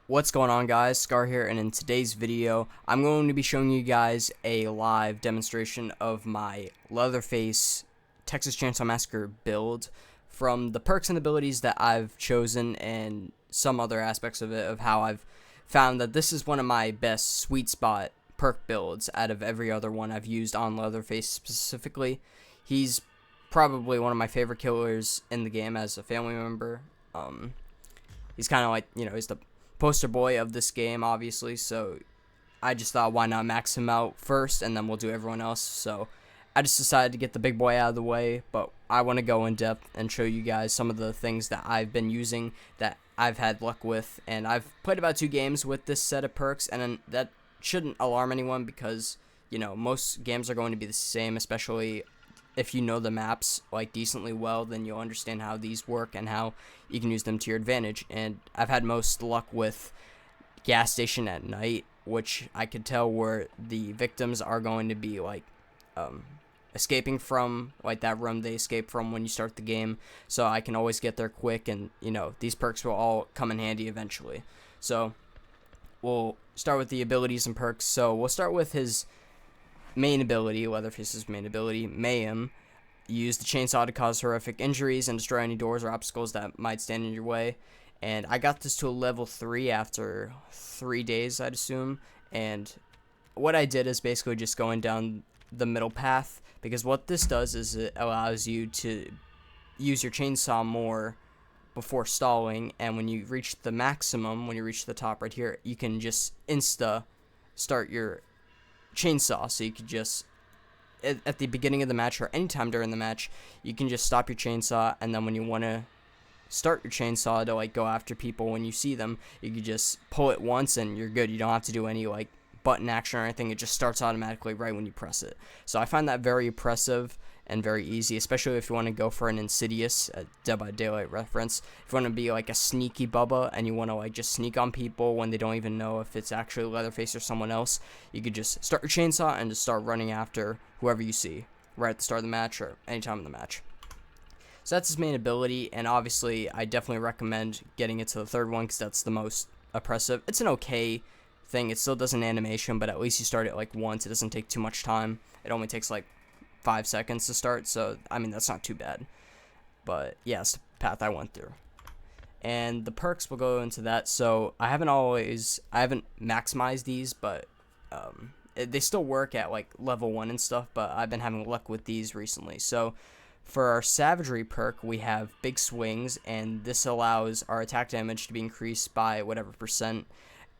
What's going on, guys? Scar here, and in today's video I'm going to be showing you guys a live demonstration of my Leatherface Texas Chainsaw Massacre build from the perks and abilities that I've chosen and some other aspects of it, of how I've found that this is one of my best sweet spot perk builds out of every other one I've used on Leatherface specifically. He's probably one of my favorite killers in the game as a family member. He's kind of like, he's the poster boy of this game, obviously, so I just thought, why not max him out first and then we'll do everyone else. So I just decided to get the big boy out of the way, but I want to go in depth and show you guys some of the things that I've been using that I've had luck with. And I've played about 2 games with this set of perks, and that shouldn't alarm anyone because most games are going to be the same, especially if you know the maps like decently well. Then you'll understand how these work and how you can use them to your advantage. And I've had most luck with gas station at night, which I could tell where the victims are going to be like escaping from, like that room they escape from when you start the game, so I can always get there quick, and these perks will all come in handy eventually. So we'll start with the abilities and perks. So we'll start with his main ability, Leatherface's main ability, Mayhem. Use the chainsaw to cause horrific injuries and destroy any doors or obstacles that might stand in your way. And I got this to a level 3 after 3 days, I'd assume. And what I did is basically just going down the middle path, because what this does is it allows you to use your chainsaw more before stalling, and when you reach the maximum, when you reach the top right here, you can just insta start your chainsaw. So you could just, at the beginning of the match or anytime during the match, you can just stop your chainsaw, and then when you want to start your chainsaw to like go after people when you see them, you can just pull it once and you're good. You don't have to do any like button action or anything. It just starts automatically right when you press it. So I find that very oppressive and very easy, especially if you want to go for an Insidious, a Dead by Daylight reference. If you want to be like a sneaky Bubba and you want to like just sneak on people when they don't even know if it's actually Leatherface or someone else, you could just start your chainsaw and just start running after whoever you see right at the start of the match or any time in the match. So that's his main ability, and obviously I definitely recommend getting it to the third one because that's the most oppressive. It's an okay thing. It still does an animation, but at least you start it like once. It doesn't take too much time. It only takes like 5 seconds to start, so I mean that's not too bad. But yeah, it's the path I went through. And the perks will go into that. So I haven't maximized these, but they still work at like level 1 and stuff, but I've been having luck with these recently. So for our Savagery perk, we have Big Swings, and this allows our attack damage to be increased by whatever %,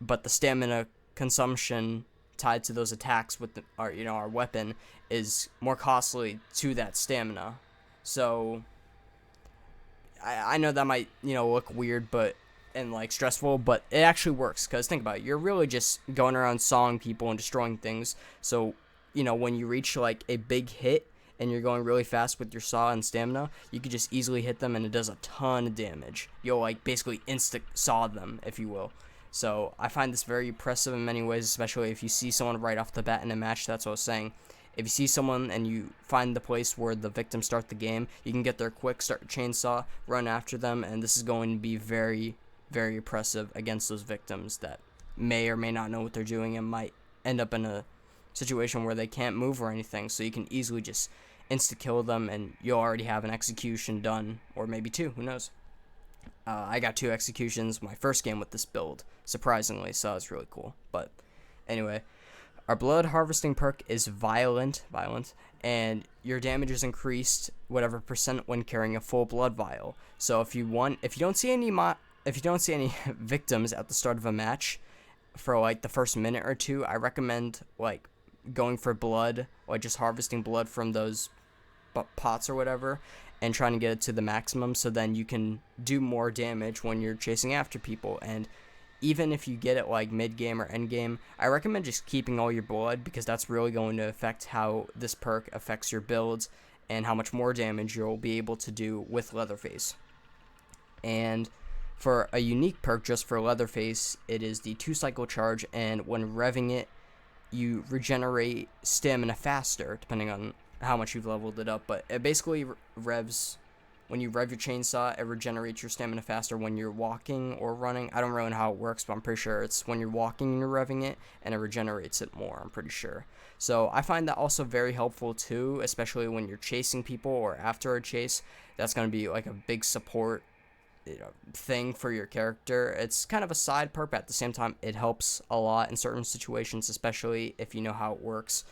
but the stamina consumption tied to those attacks with our weapon is more costly to that stamina. So I know that might look weird and like stressful, but it actually works, because think about it, you're really just going around sawing people and destroying things. So when you reach like a big hit and you're going really fast with your saw and stamina, you could just easily hit them and it does a ton of damage. You'll like basically insta saw them, if you will. So I find this very impressive in many ways, especially if you see someone right off the bat in a match. That's what I was saying. If you see someone and you find the place where the victims start the game, you can get there quick, start your chainsaw, run after them, and this is going to be very, very oppressive against those victims that may or may not know what they're doing and might end up in a situation where they can't move or anything. So you can easily just insta-kill them, and you'll already have an execution done, or maybe 2, who knows. I got 2 executions my first game with this build, surprisingly, so it's really cool. But anyway, our blood harvesting perk is violent, and your damage is increased whatever % when carrying a full blood vial. So if you don't see any victims at the start of a match for like the first minute or 2, I recommend like going for blood, like just harvesting blood from those pots or whatever, and trying to get it to the maximum, so then you can do more damage when you're chasing after people. And even if you get it like mid-game or end-game, I recommend just keeping all your blood, because that's really going to affect how this perk affects your builds and how much more damage you'll be able to do with Leatherface. And for a unique perk just for Leatherface, it is the 2-cycle charge, and when revving it, you regenerate stamina faster, depending on how much you've leveled it up, but it basically revs when you rev your chainsaw, it regenerates your stamina faster when you're walking or running. I don't really know how it works, but I'm pretty sure it's when you're walking and you're revving it, and it regenerates it more, I'm pretty sure. So I find that also very helpful too, especially when you're chasing people or after a chase. That's going to be like a big support thing for your character. It's kind of a side perk, but at the same time, it helps a lot in certain situations, especially if you know how it works.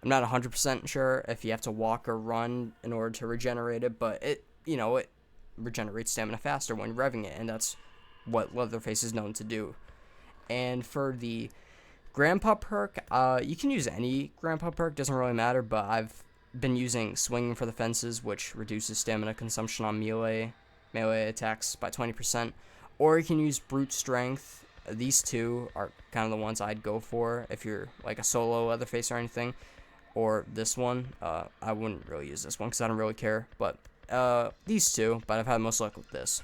I'm not 100% sure if you have to walk or run in order to regenerate it, but it regenerates stamina faster when revving it, and that's what Leatherface is known to do. And for the Grandpa perk, you can use any Grandpa perk, doesn't really matter, but I've been using Swinging for the Fences, which reduces stamina consumption on melee attacks by 20%, or you can use Brute Strength. These two are kind of the ones I'd go for if you're like a solo Leatherface or anything. Or this one, I wouldn't really use this one because I don't really care, but these two, but I've had most luck with this.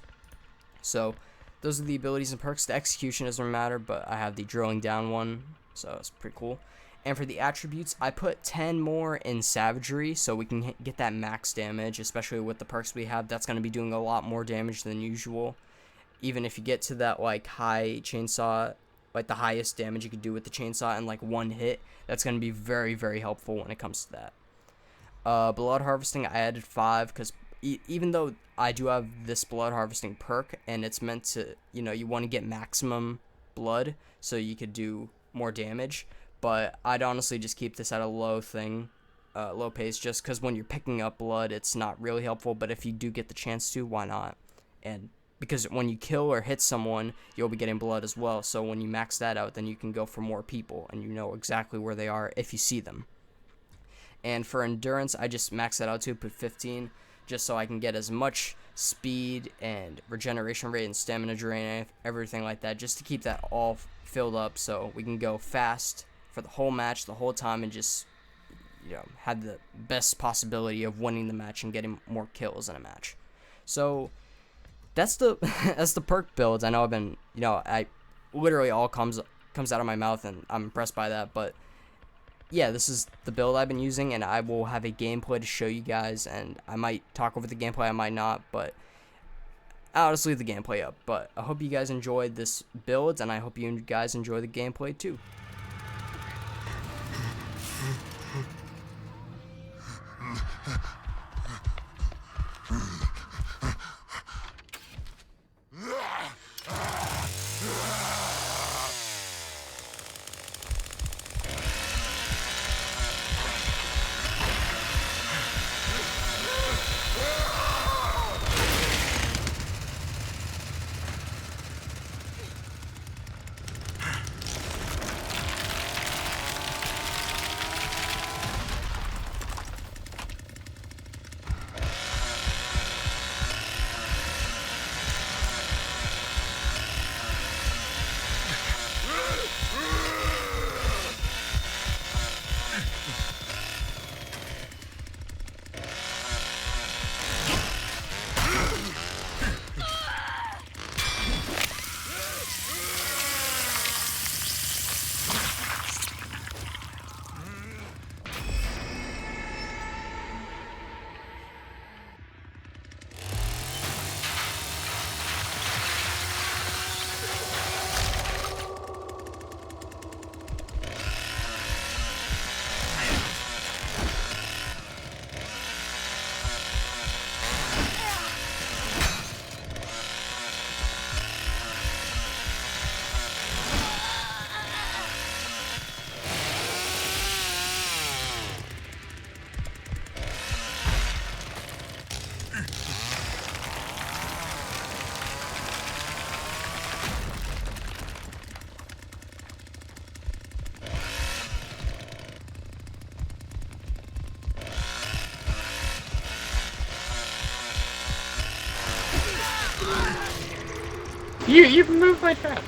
So those are the abilities and perks. The execution doesn't matter, but I have the drilling down one, so it's pretty cool. And for the attributes, I put 10 more in savagery so we can get that max damage, especially with the perks we have. That's going to be doing a lot more damage than usual. Even if you get to that like high chainsaw, like the highest damage you could do with the chainsaw in like one hit, that's going to be very, very helpful when it comes to that. Blood harvesting, I added 5 because even though I do have this blood harvesting perk and it's meant to, you want to get maximum blood so you could do more damage, but I'd honestly just keep this at a low pace, just because when you're picking up blood, it's not really helpful, but if you do get the chance to, why not? And because when you kill or hit someone, you'll be getting blood as well, so when you max that out, then you can go for more people, and you know exactly where they are if you see them. And for endurance, I just max that out to put 15, just so I can get as much speed and regeneration rate and stamina drain and everything like that, just to keep that all filled up so we can go fast for the whole match, the whole time, and just have the best possibility of winning the match and getting more kills in a match. So that's the that's the perk builds. I know I've been I literally all comes out of my mouth, and I'm impressed by that, but yeah, this is the build I've been using, and I will have a gameplay to show you guys, and I might talk over the gameplay, I might not, but I'll just leave the gameplay up. But I hope you guys enjoyed this build, and I hope you guys enjoy the gameplay too. You've moved my trap.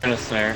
Sinister.